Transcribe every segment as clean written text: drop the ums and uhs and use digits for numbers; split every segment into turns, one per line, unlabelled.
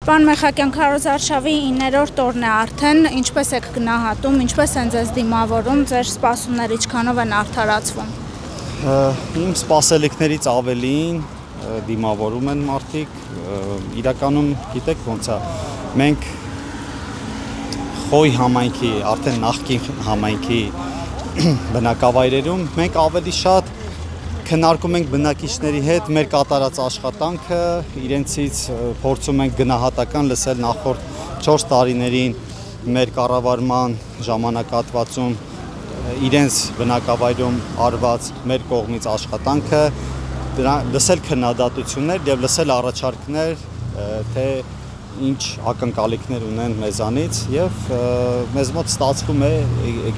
Պարոն Մեխակյան, քարոզարշավի 9-րդ օրն է արդեն, ինչպես եք գնահատում, ինչպես են ձեզ դիմավորում, ձեր սպասումները ինչքանով են արդարացվում։
Իմ սպասելիքներից ավելին դիմավորում են մարդիկ, իրականում գիտեք ոնց է, մենք Խոյ համայնքի, արդեն նախկին համայնքի բնակավայրերում մենք ավելի շատ քննարկում ենք բնակիչների հետ մեր կատարած աշխատանքը, իրենցից փորձում ենք գնահատական լսել նախորդ 4 տարիներին մեր կառավարման ժամանակահատվածում իրենց բնակավայրում արված մեր կողմից աշխատանքը, լսել քննադատություններ եւ լսել առաջարկներ, թե ինչ ակնկալիքներ ունեն մեզանից եւ մեզ մոտ ստացվում է,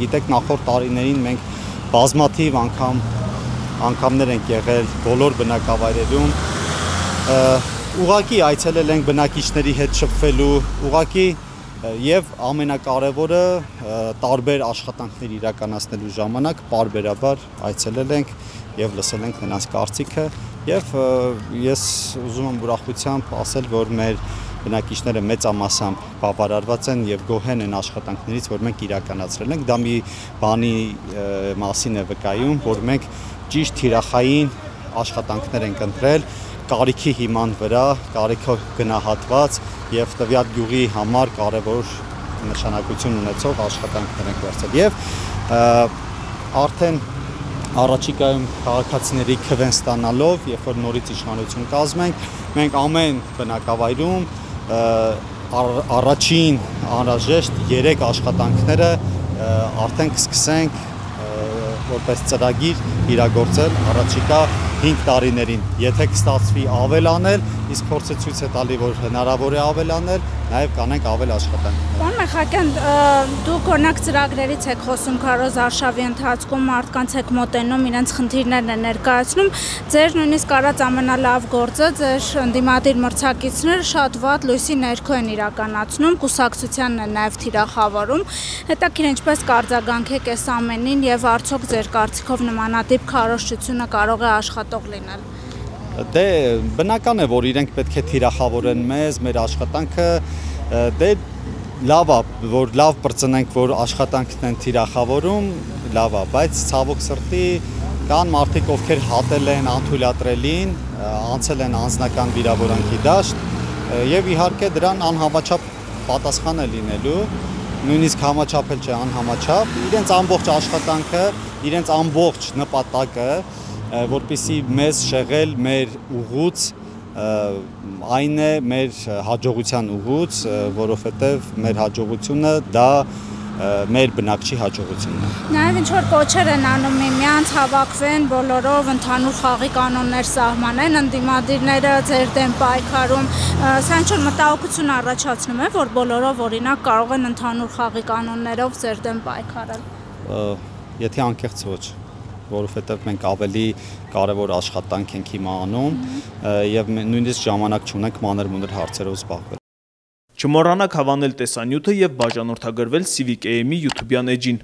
գիտեք, նախորդ տարիներին մենք բազմաթիվ անգամներ ենք եղել բոլոր բնակավայրերում, ուղղակի այցելել ենք բնակիչների հետ շփվելու, ուղղակի եւ ամենակարևորը տարբեր աշխատանքներ իրականացնելու ժամանակ պարբերաբար այցելել ենք եւ լսել ենք նրանց կարծիքը եւ ես ուզում եմ ուրախությամբ ասել, որ մեր բնակիչները մեծամասամբ բավարարված են եւ գոհ են աշխատանքներից, որ մենք իրականացրել ենք, դա մի բանի մասին է վկայում, որ մենք ճիշտ թիրախային աշխատանքներ ենք ընտրել, կարիքի հիման վրա, կարիքով գնահատված եւ տվյալ գյուղի համար կարեւոր նշանակություն ունեցող աշխատանքներ ենք վերցրել եւ արդեն առաջիկայում քաղաքացիների քվեն ստանալով, երբ որ նորից իշխանություն կազմենք, մենք ամեն բնակավայրում առաջին անհրաժեշտ 3 աշխատանքները արդեն կսկսենք որպես ծրագիր իրագործել առաջիկա 5 տարիներին, եթե կստացվի ավելանել, իսկ փորձը ցույց է տալի, որ հնարավոր է ավելանել, նաև կանենք ավել աշխատանքներ։
Պարոն Մեխակյան, դուք օրինակ ծրագրերից եք խոսում քարոզարշավի ընթացքում, մարդկանց եք մոտենում, իրենց խնդիրներն են ներկայացնում, ձեր նույնիսկ արած ամենալավ գործը, ձեր ընդդիմադիր մրցակիցները շատ վատ լույսի ներքո են իրականացնում, կուսակցությանն են նաև թիրախավորում, հետաքրքիր ինչպես կարձագանքեք այս ամենին եւ արդյոք ձեր կարծիքով նմանատիպ քարոզչությունը կարող է աշխատող լինել։
Դե բնական է, որ իրենք պետք է թիրախավորեն մեզ, մեր աշխատանքը, դե լավ է, որ լավ պրծնենք, որ աշխատանքն են թիրախավորում, լավ է, բայց ցավոք սրտի կան մարդիկ, ովքեր հատել են անթույլատրելին, անցել են անձնական վիրավորանքի դաշտ եւ իհարկե դրան անհամաչափ պատասխան է լինելու, նույնիսկ համաչափել չէ, անհամաչափ, իրենց ամբողջ աշխատանքը, իրենց ամբողջ նպատակը որպեսզի մեզ շեղել մեր ուղուց, այն է մեր հաջողության ուղուց, որովհետև մեր հաջողությունը դա մեր բնակչի հաջողությունն է։
Նաև ինչ-որ կոչեր են անում միմյանց, հավաքվեն բոլորով, ընդհանուր խաղի կանոններ սահմանեն, ընդդիմադիրները ձեր դեմ պայքարում, սա ինչ-որ մտահոգություն առաջացնում է, որ բոլորով օրինակ կարող են ընդհանուր խաղի կանոններով ձեր դեմ պայքարել։
Եթե անկեղծ ոչ, որովհետև մենք ավելի կարևոր աշխատանք ենք հիմա անում եւ նույնիսկ ժամանակ չունենք մանր-մունր հարցերով զբաղվել։
Չմոռանաք հավանել տեսանյութը եւ բաժանորդագրվել Civic AM-ի YouTube-յան էջին։